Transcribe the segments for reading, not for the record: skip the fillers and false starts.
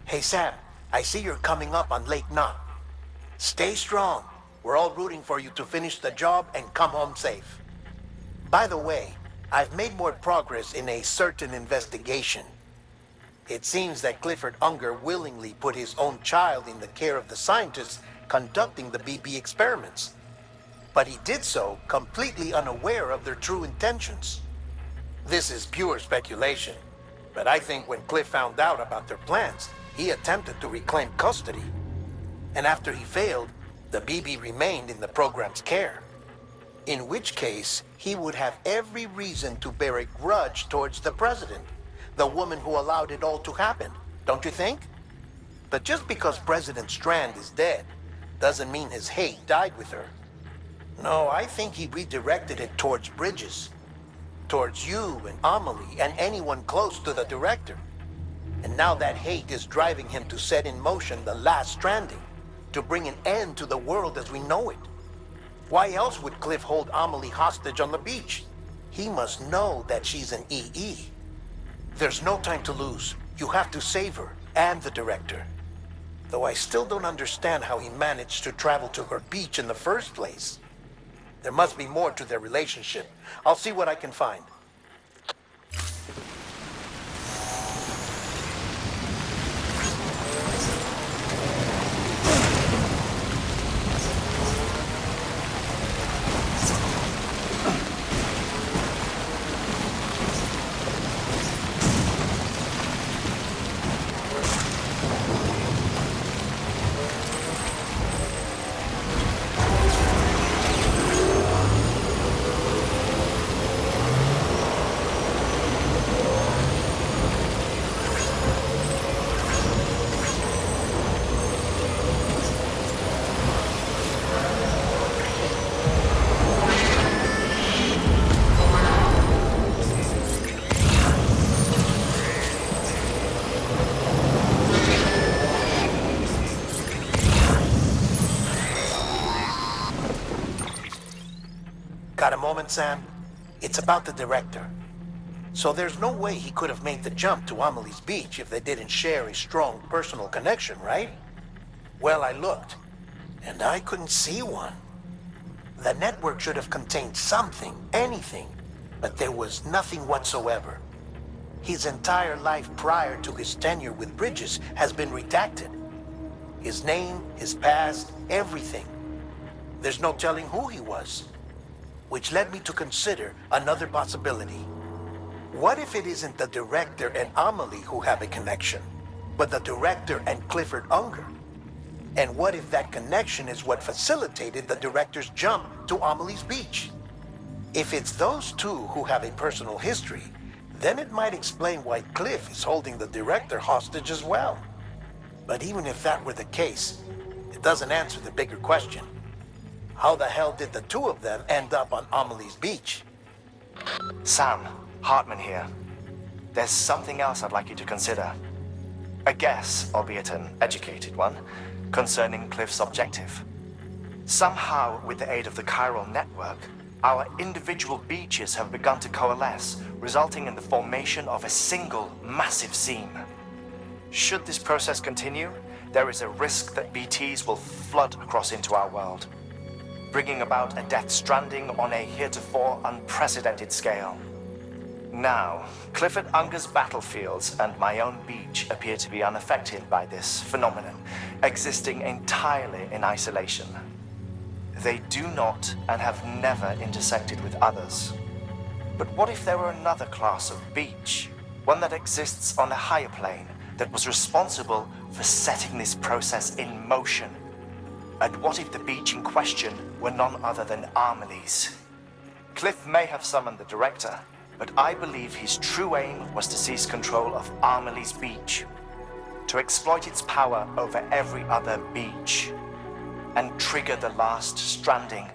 Hey Sam, I see you're coming up on Lake Knot. Stay strong. We're all rooting for you to finish the job and come home safe. By the way, I've made more progress in a certain investigation. It seems that Clifford Unger willingly put his own child in the care of the scientists conducting the BB experiments. But he did so completely unaware of their true intentions. This is pure speculation, but I think when Cliff found out about their plans, he attempted to reclaim custody. And after he failed, the BB remained in the program's care. In which case, he would have every reason to bear a grudge towards the president, the woman who allowed it all to happen, don't you think? But just because President Strand is dead, doesn't mean his hate died with her. No, I think he redirected it towards Bridges, towards you and Amelie and anyone close to the director. And now that hate is driving him to set in motion the last stranding, to bring an end to the world as we know it. Why else would Cliff hold Amelie hostage on the beach? He must know that she's an EE. There's no time to lose. You have to save her and the director. Though I still don't understand how he managed to travel to her beach in the first place. There must be more to their relationship. I'll see what I can find. Got a moment, Sam? It's about the director. So there's no way he could have made the jump to Amelie's beach if they didn't share a strong personal connection, right? Well, I looked, and I couldn't see one. The network should have contained something, anything, but there was nothing whatsoever. His entire life prior to his tenure with Bridges has been redacted. His name, his past, everything. There's no telling who he was. Which led me to consider another possibility. What if it isn't the director and Amelie who have a connection, but the director and Clifford Unger? And what if that connection is what facilitated the director's jump to Amelie's beach? If it's those two who have a personal history, then it might explain why Cliff is holding the director hostage as well. But even if that were the case, it doesn't answer the bigger question. How the hell did the two of them end up on Amelie's beach? Sam, Hartman here. There's something else I'd like you to consider. A guess, albeit an educated one, concerning Cliff's objective. Somehow, with the aid of the chiral network, our individual beaches have begun to coalesce, resulting in the formation of a single massive seam. Should this process continue, there is a risk that BTs will flood across into our world, bringing about a death stranding on a heretofore unprecedented scale. Now, Clifford Unger's battlefields and my own beach appear to be unaffected by this phenomenon, existing entirely in isolation. They do not and have never intersected with others. But what if there were another class of beach, one that exists on a higher plane, that was responsible for setting this process in motion? And what if the beach in question were none other than Amelie's? Cliff may have summoned the director, but I believe his true aim was to seize control of Amelie's beach, to exploit its power over every other beach. and trigger the last stranding.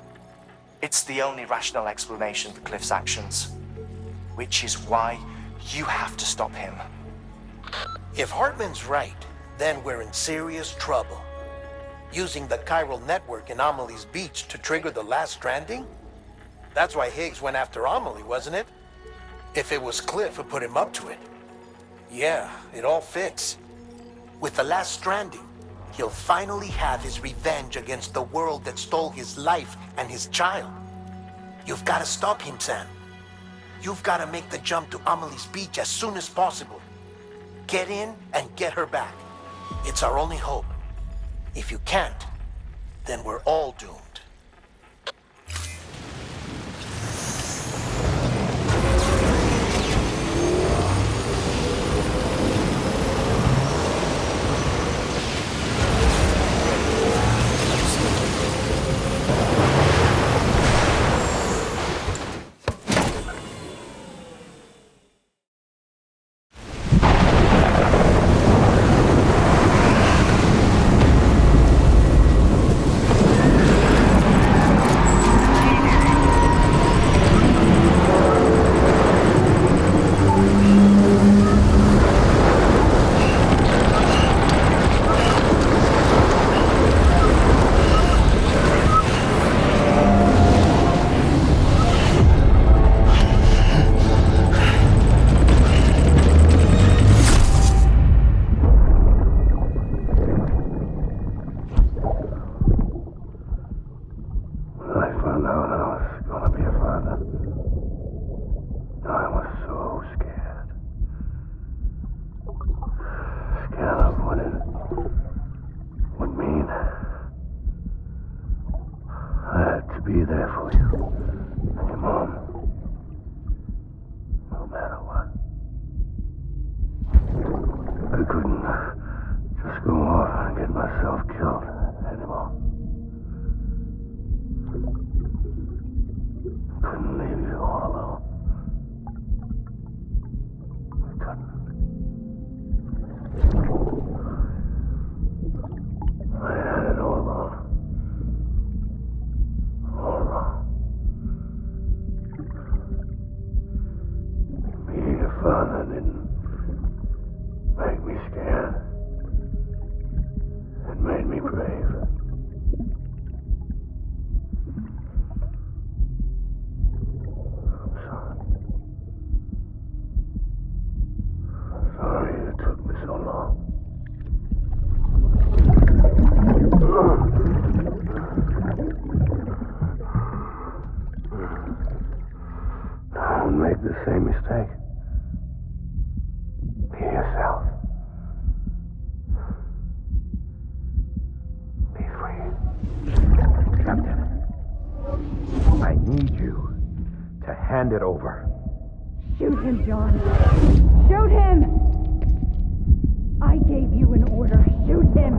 It's the only rational explanation for Cliff's actions, which is why you have to stop him. If Hartman's right, then we're in serious trouble. Using the chiral network in Amelie's beach to trigger the last stranding? That's why Higgs went after Amelie, wasn't it? If it was Cliff who put him up to it. Yeah, it all fits. With the last stranding, he'll finally have his revenge against the world that stole his life and his child. You've got to stop him, Sam. You've got to make the jump to Amelie's beach as soon as possible. Get in and get her back. It's our only hope. If you can't, then we're all doomed. Be there for you and your mom, no matter what. I couldn't just go off and get myself killed anymore. Couldn't leave you all alone. I couldn't. I had it all wrong. All wrong. Being a father didn't make me scared. It made me brave. I'm sorry. Sorry it took me so long. Don't make the same mistake. Be yourself. Be free. Captain, I need you to hand it over. Shoot him, John. Shoot him! I gave you an order. Shoot him!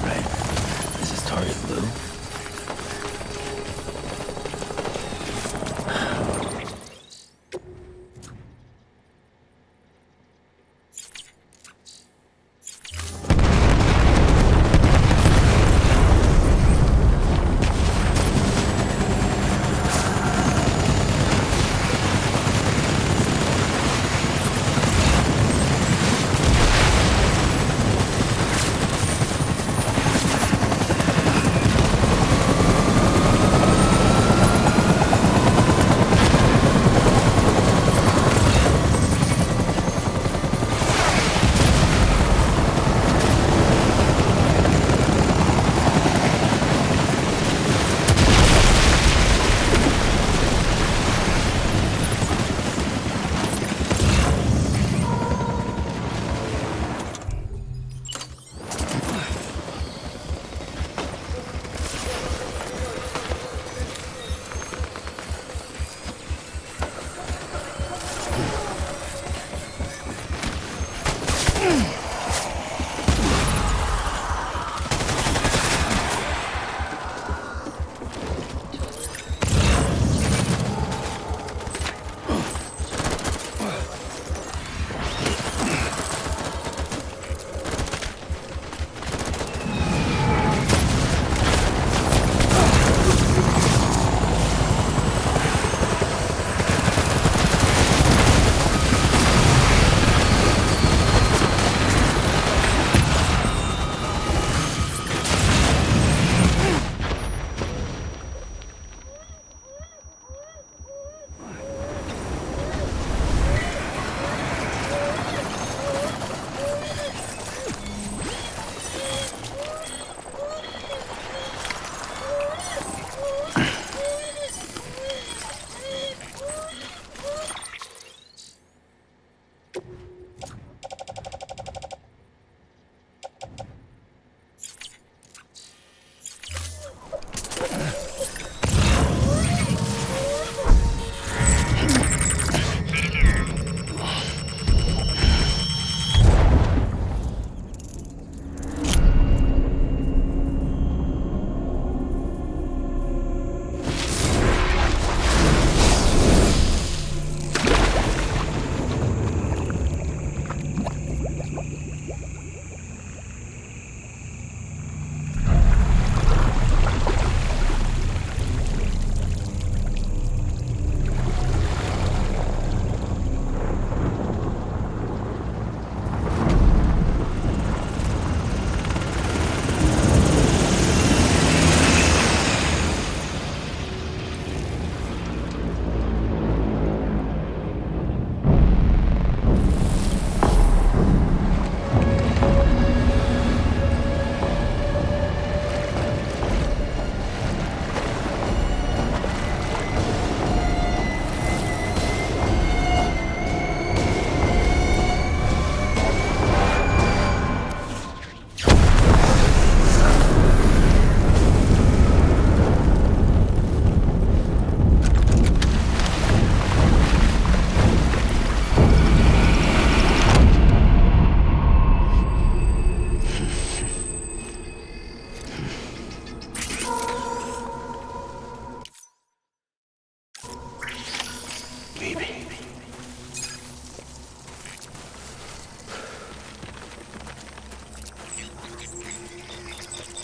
Right. This is target blue.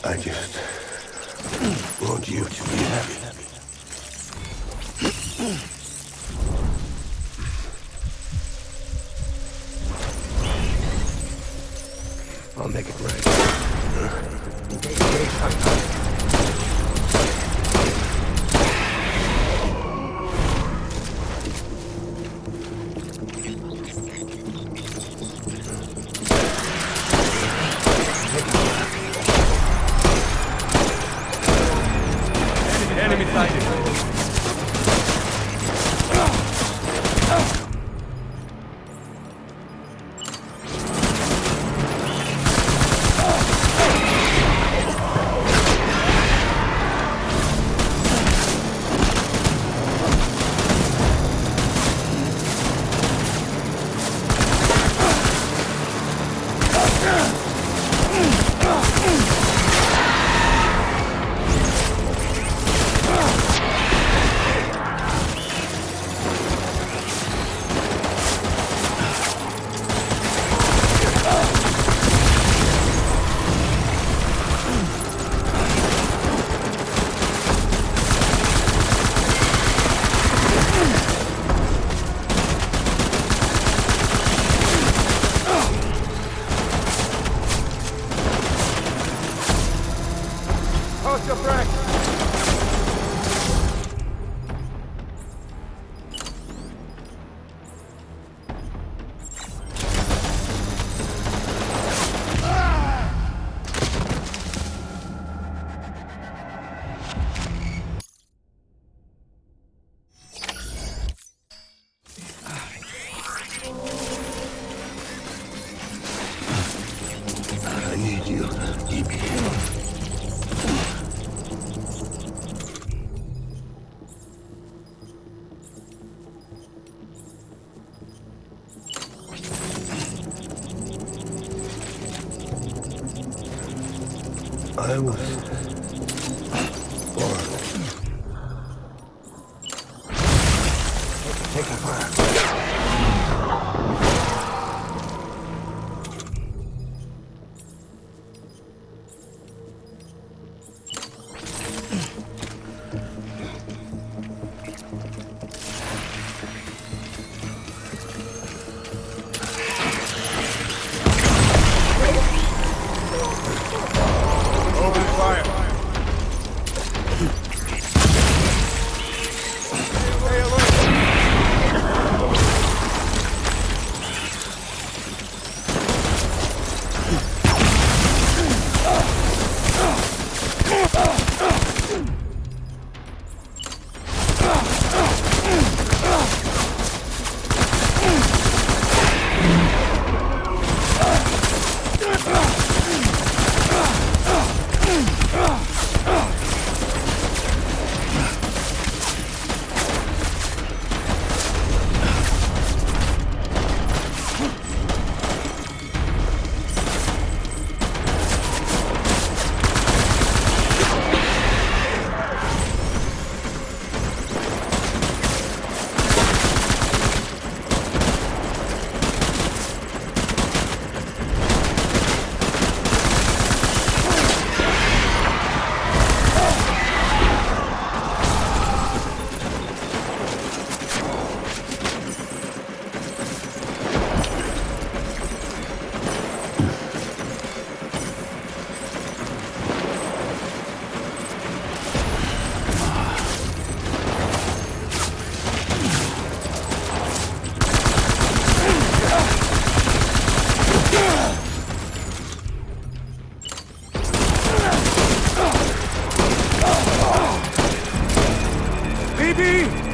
I just want you to be happy. I'll make it right. Enemy your breath. I need you, DB. I was born. Take a fire. Open fire. Stay alert. BB!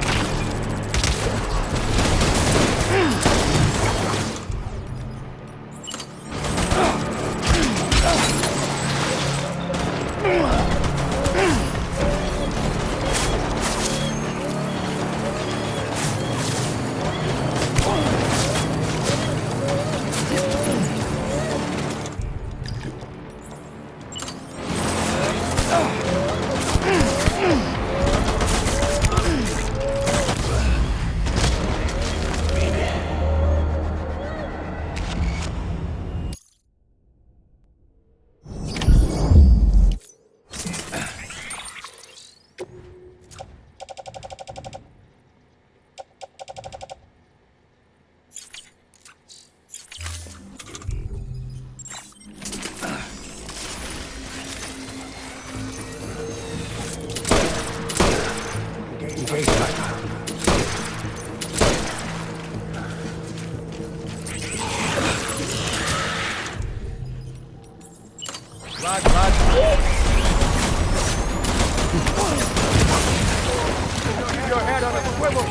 Keep your head on a swivel.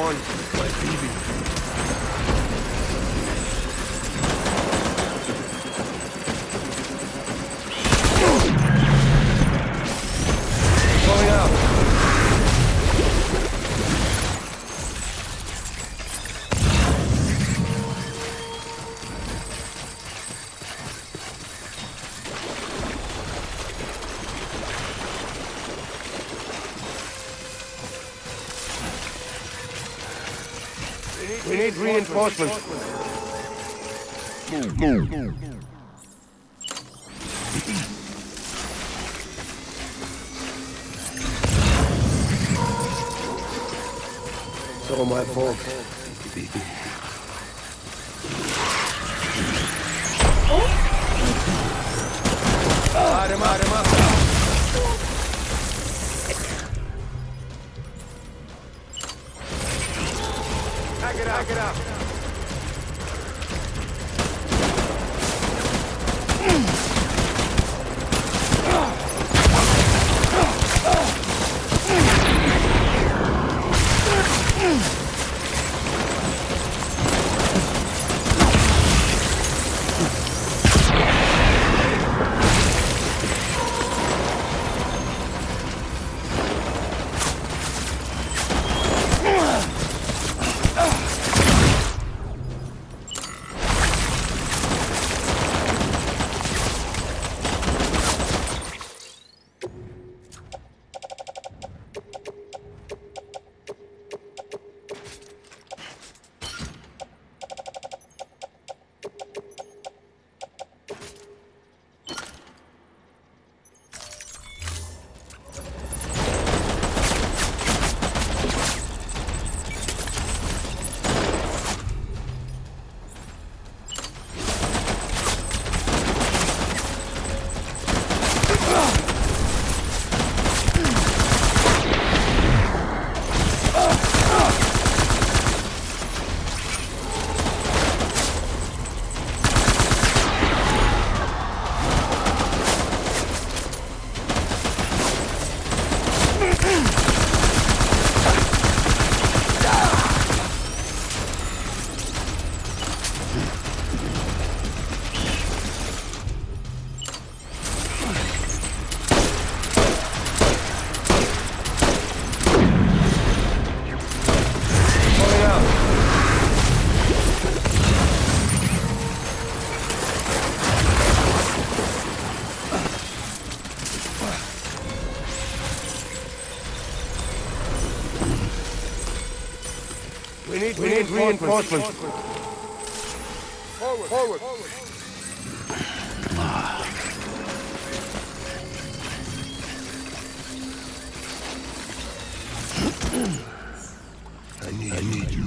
on, my baby. Going out. We need reinforcements. Move. It's all my fault. Light him up. Back it up. We need reinforcements. Forward. I need you.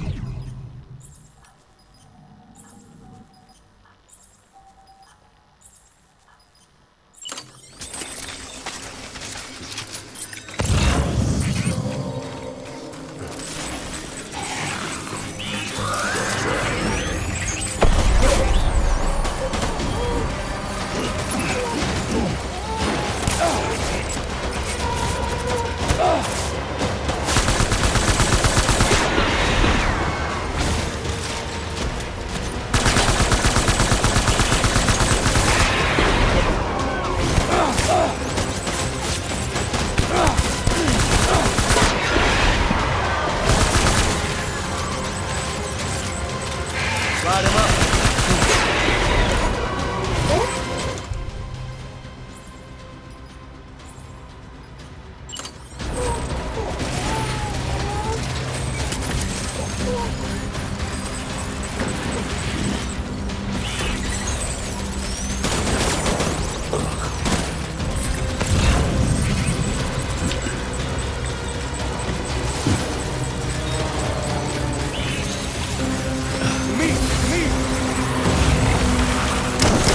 Light him up.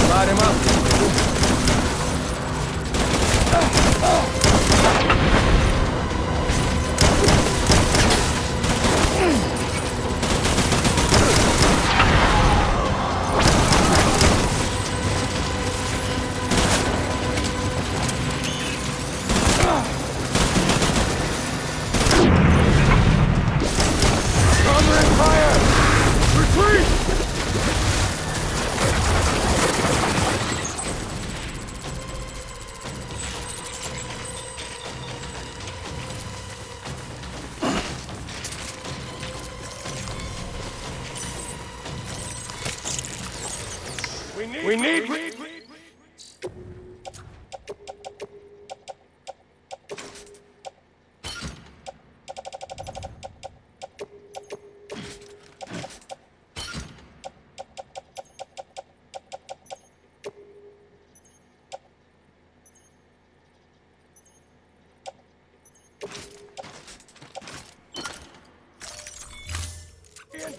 Light him up. We need...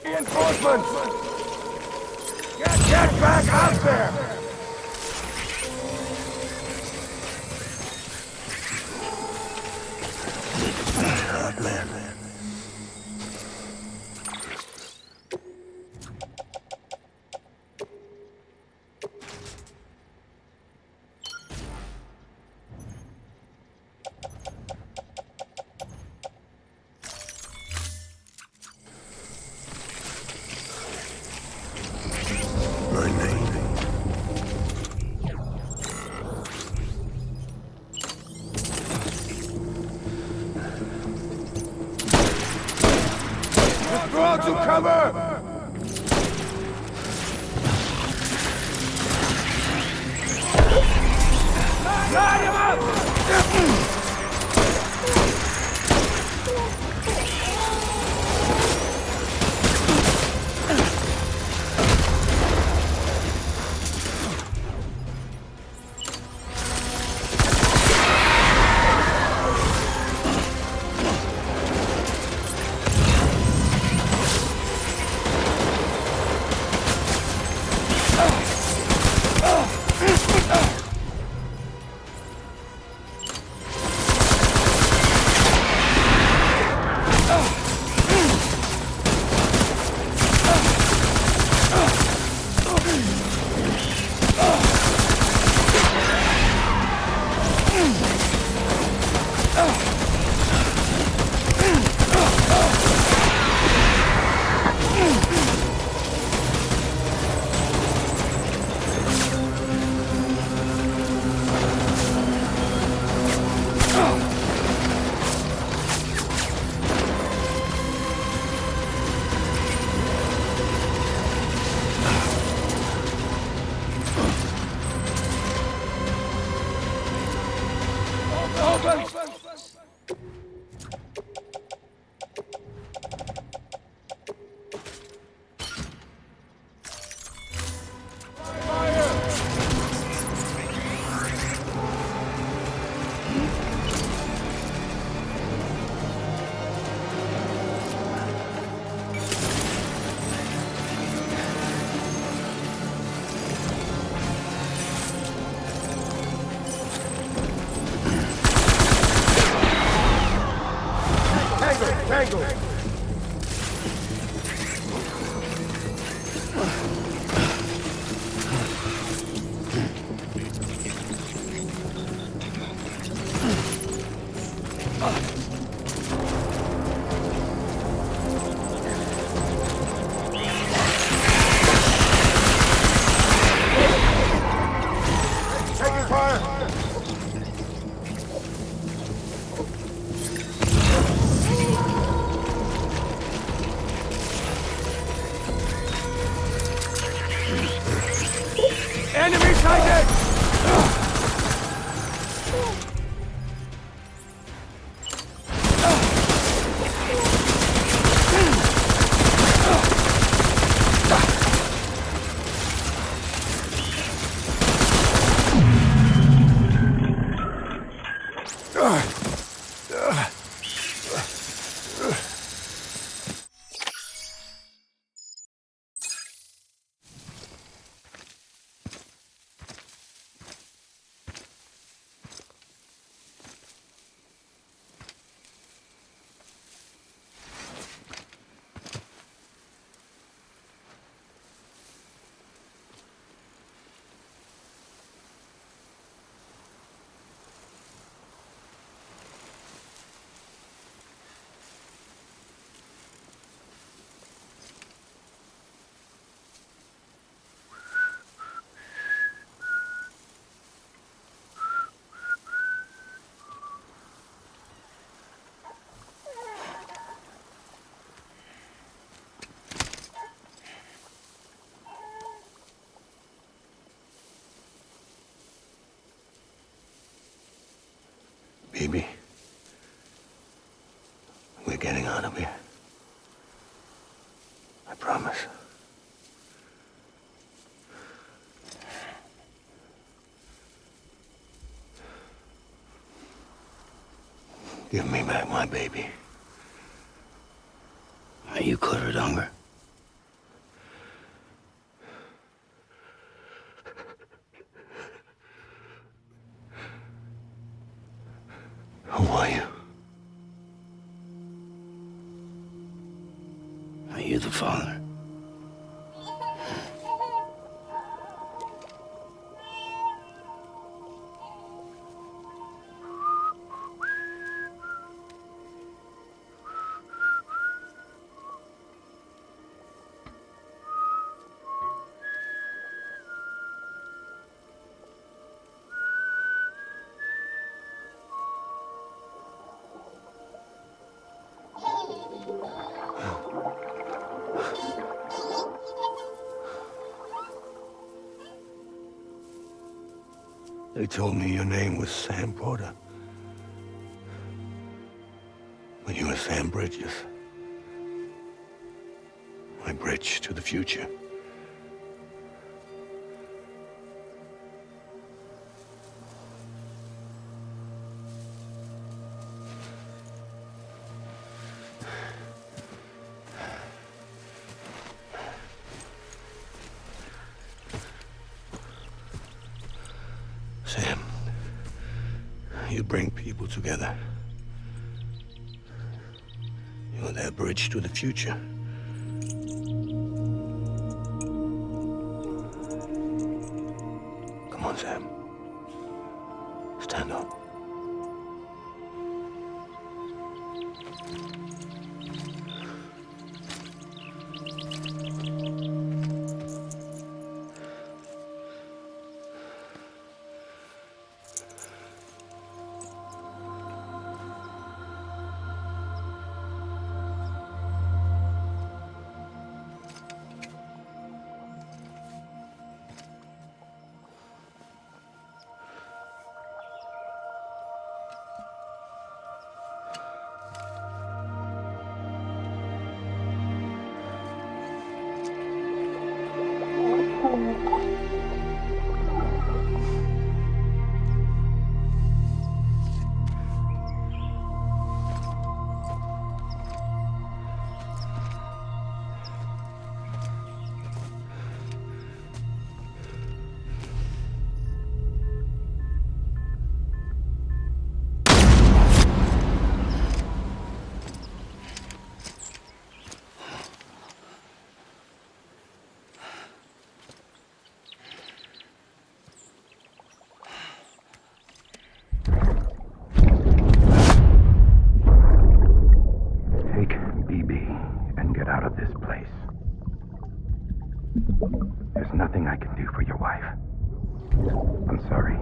Reinforcements! Get back out there! Man. Draw to cover! Line him up! Tango! Taking fire! Enemy sighted! Baby, we're getting out of here. I promise. Give me back my baby. Are you clear, Donger? Who are you? Are you the father? They told me your name was Sam Porter. But you were Sam Bridges. My bridge to the future. Sam, you bring people together. You're their bridge to the future. Come on, Sam. Stand up. There's nothing I can do for your wife. I'm sorry.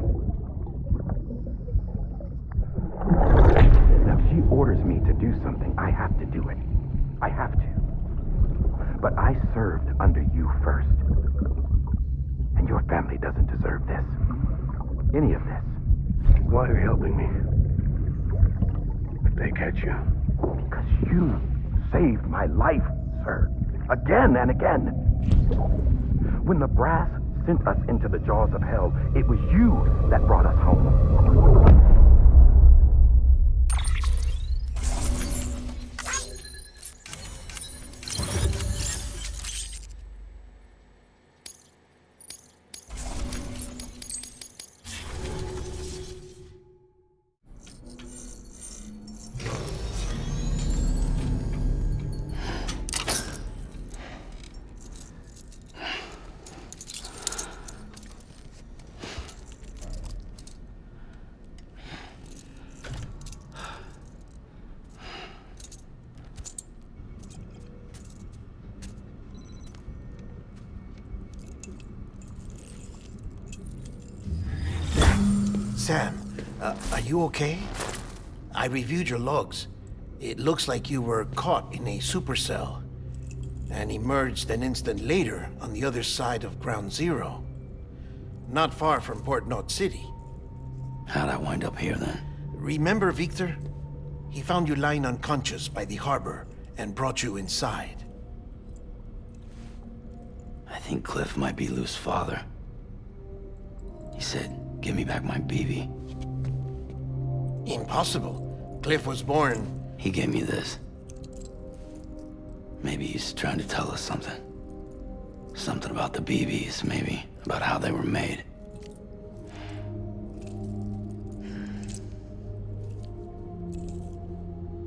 Now, if she orders me to do something, I have to do it. I have to. But I served under you first. And your family doesn't deserve this. Any of this. Why are you helping me? If they catch you. Because you saved my life, sir. Again and again. When the brass sent us into the jaws of hell, it was you that brought us home. Sam, are you okay? I reviewed your logs. It looks like you were caught in a supercell and emerged an instant later on the other side of Ground Zero. Not far from Port Knot City. How'd I wind up here then? Remember Victor? He found you lying unconscious by the harbor and brought you inside. I think Cliff might be Lou's father. He said, "Give me back my BB." Impossible. Cliff was born... He gave me this. Maybe he's trying to tell us something. Something about the BBs, maybe. About how they were made.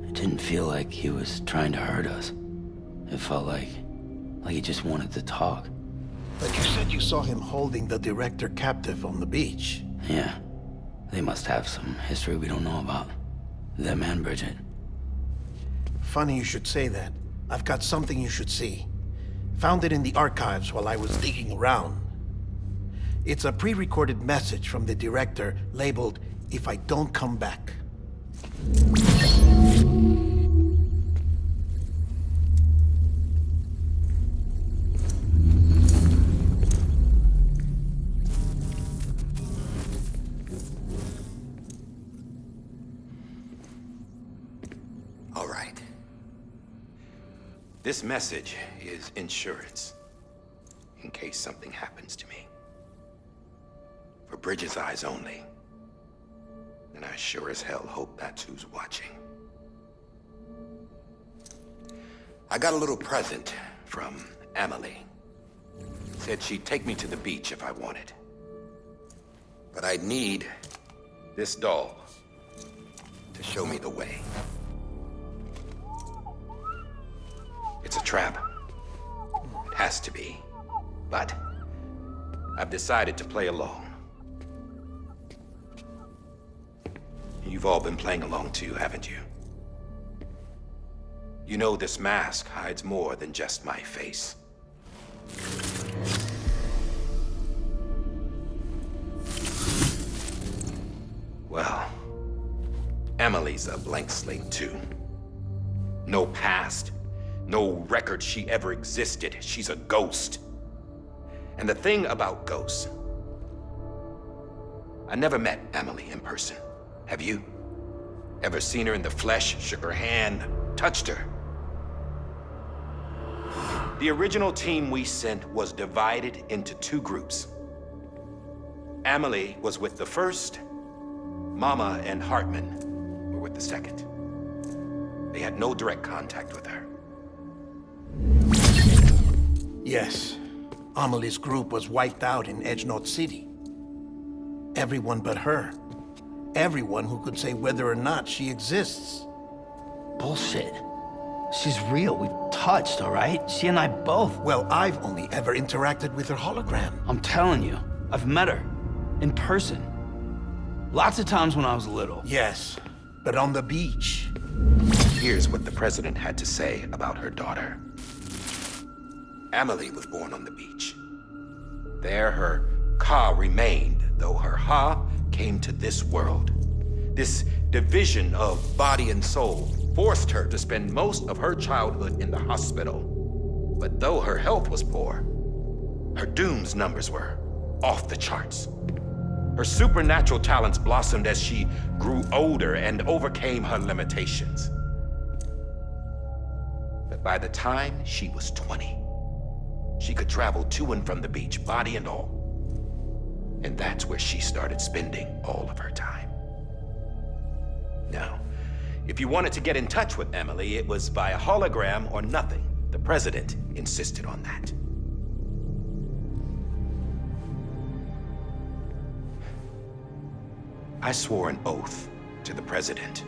It didn't feel like he was trying to hurt us. It felt like he just wanted to talk. But you said you saw him holding the director captive on the beach. Yeah. They must have some history we don't know about. Them and Bridget. Funny you should say that. I've got something you should see. Found it in the archives while I was digging around. It's a pre-recorded message from the director labeled, "If I don't come back." All right. This message is insurance, in case something happens to me. For Bridget's eyes only. And I sure as hell hope that's who's watching. I got a little present from Emily. Said she'd take me to the beach if I wanted. But I'd need this doll to show me the way. It's a trap. It has to be. But I've decided to play along. You've all been playing along too, haven't you? You know this mask hides more than just my face. Well, Emily's a blank slate too. No past. No record she ever existed. She's a ghost. And the thing about ghosts, I never met Emily in person. Have you? Ever seen her in the flesh, shook her hand, touched her? The original team we sent was divided into two groups. Emily was with the first. Mama and Hartman were with the second. They had no direct contact with her. Yes. Amelie's group was wiped out in Edge Knot City. Everyone but her. Everyone who could say whether or not she exists. Bullshit. She's real. We've touched, all right? She and I both. Well, I've only ever interacted with her hologram. I'm telling you, I've met her. In person. Lots of times when I was little. Yes, but on the beach. Here's what the president had to say about her daughter. Emily was born on the beach. There her Ka remained, though her Ha came to this world. This division of body and soul forced her to spend most of her childhood in the hospital. But though her health was poor, her Doom's numbers were off the charts. Her supernatural talents blossomed as she grew older and overcame her limitations. But by the time she was 20, she could travel to and from the beach, body and all. And that's where she started spending all of her time. Now, if you wanted to get in touch with Emily, it was via hologram or nothing. The president insisted on that. I swore an oath to the president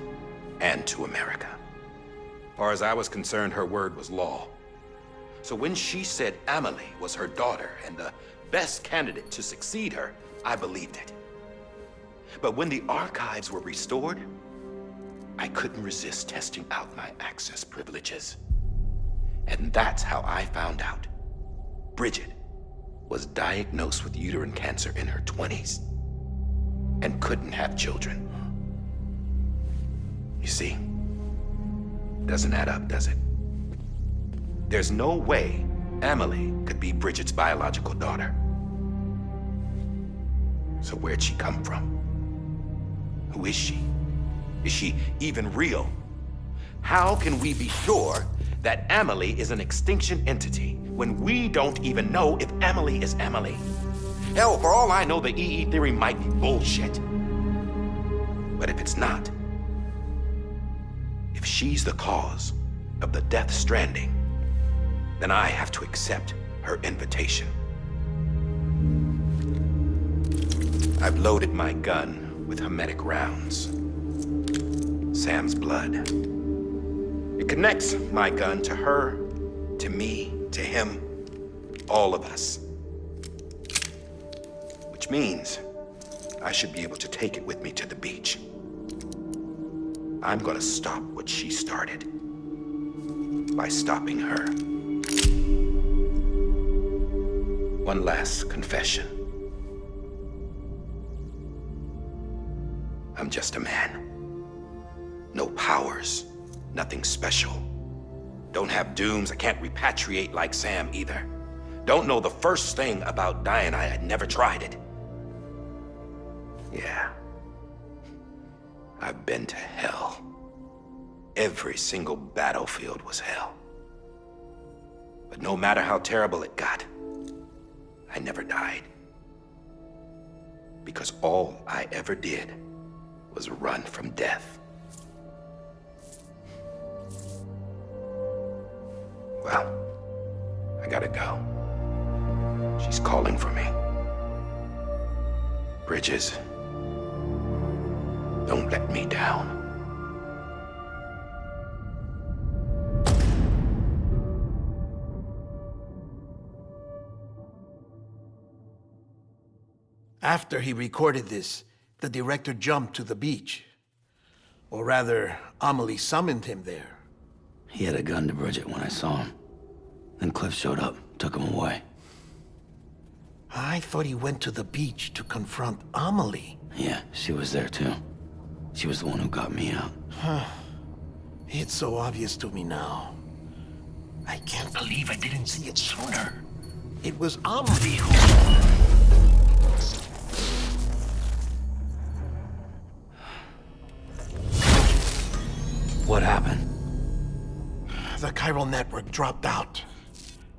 and to America. As far as I was concerned, her word was law. So when she said Emily was her daughter and the best candidate to succeed her, I believed it. But when the archives were restored, I couldn't resist testing out my access privileges. And that's how I found out Bridget was diagnosed with uterine cancer in her 20s and couldn't have children. You see, doesn't add up, does it? There's no way Emily could be Bridget's biological daughter. So where'd she come from? Who is she? Is she even real? How can we be sure that Amelie is an extinction entity when we don't even know if Amelie is Amelie? Hell, for all I know, the EE theory might be bullshit. But if it's not, if she's the cause of the Death Stranding, then I have to accept her invitation. I've loaded my gun with hermetic rounds. Sam's blood. It connects my gun to her, to me, to him, all of us. Which means I should be able to take it with me to the beach. I'm gonna stop what she started by stopping her. One last confession. I'm just a man. No powers, nothing special. Don't have dooms, I can't repatriate like Sam either. Don't know the first thing about dying, I had never tried it. Yeah. I've been to hell. Every single battlefield was hell. But no matter how terrible it got, I never died. Because all I ever did was run from death. Well, I gotta go. She's calling for me. Bridges, don't let me down. After he recorded this, the director jumped to the beach. Or rather, Amelie summoned him there. He had a gun to Bridget when I saw him. Then Cliff showed up, took him away. I thought he went to the beach to confront Amelie. Yeah, she was there too. She was the one who got me out. It's so obvious to me now. I can't believe I didn't see it sooner. It was Amelie who... What happened? The chiral network dropped out.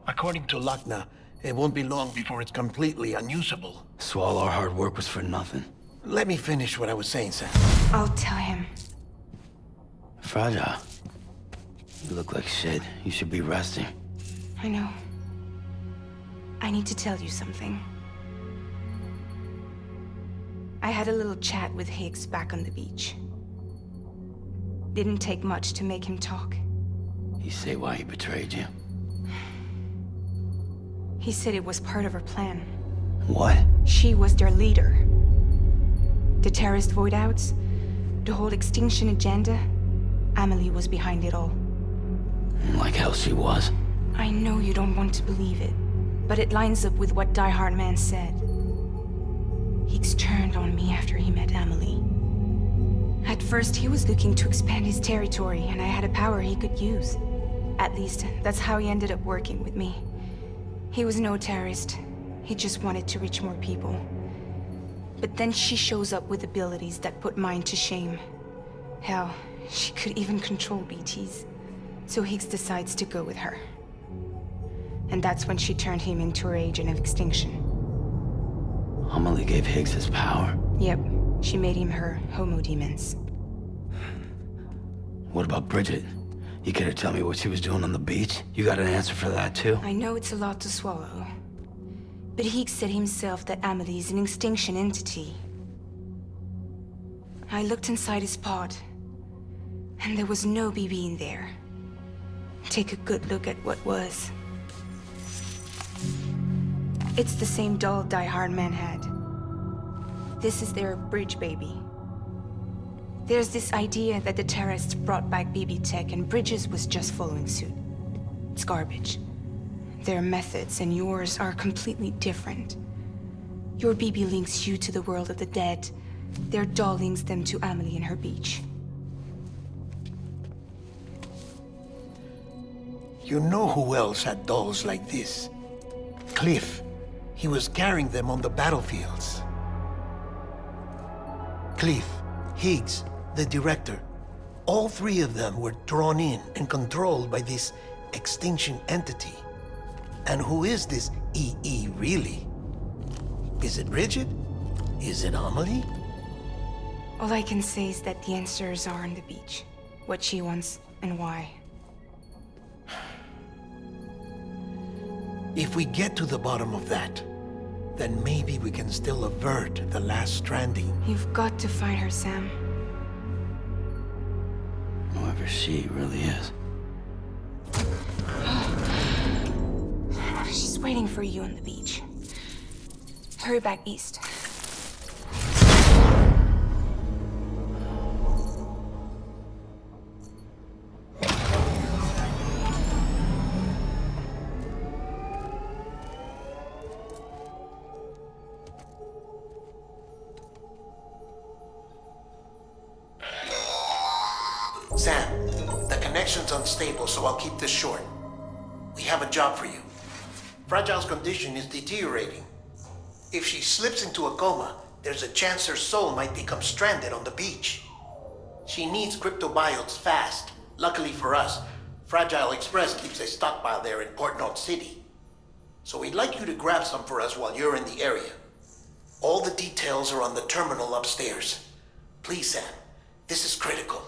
According to Luckna, it won't be long before it's completely unusable. So all our hard work was for nothing. Let me finish what I was saying, Sam. I'll tell him. Fragile. You look like shit. You should be resting. I know. I need to tell you something. I had a little chat with Higgs back on the beach. Didn't take much to make him talk. You say why he betrayed you? He said it was part of her plan. What? She was their leader. The terrorist voidouts, the whole extinction agenda, Amelie was behind it all. Like hell she was. I know you don't want to believe it, but it lines up with what Die Hard Man said. Higgs turned on me after he met Amelie. At first, he was looking to expand his territory, and I had a power he could use. At least, that's how he ended up working with me. He was no terrorist. He just wanted to reach more people. But then she shows up with abilities that put mine to shame. Hell, she could even control BTs. So Higgs decides to go with her. And that's when she turned him into her agent of extinction. Amelie gave Higgs his power? Yep. She made him her homo demons. What about Bridget? You care to tell me what she was doing on the beach? You got an answer for that too? I know it's a lot to swallow. But Higgs said himself that Amelie is an extinction entity. I looked inside his pod, and there was no BB in there. Take a good look at what was. It's the same doll Die Hard Man had. This is their bridge baby. There's this idea that the terrorists brought back BB tech and Bridges was just following suit. It's garbage. Their methods and yours are completely different. Your BB links you to the world of the dead. Their doll links them to Amelie and her beach. You know who else had dolls like this? Cliff. He was carrying them on the battlefields. Cliff, Higgs, the director. All three of them were drawn in and controlled by this extinction entity. And who is this EE really? Is it Bridget? Is it Amelie? All I can say is that the answers are on the beach. What she wants and why. If we get to the bottom of that, then maybe we can still avert the last stranding. You've got to find her, Sam. Whoever she really is. She's waiting for you on the beach. Hurry back east. Sam, the connection's unstable, so I'll keep this short. We have a job for you. Fragile's condition is deteriorating. If she slips into a coma, there's a chance her soul might become stranded on the beach. She needs cryptobiotes fast. Luckily for us, Fragile Express keeps a stockpile there in Port North City. So we'd like you to grab some for us while you're in the area. All the details are on the terminal upstairs. Please, Sam, this is critical.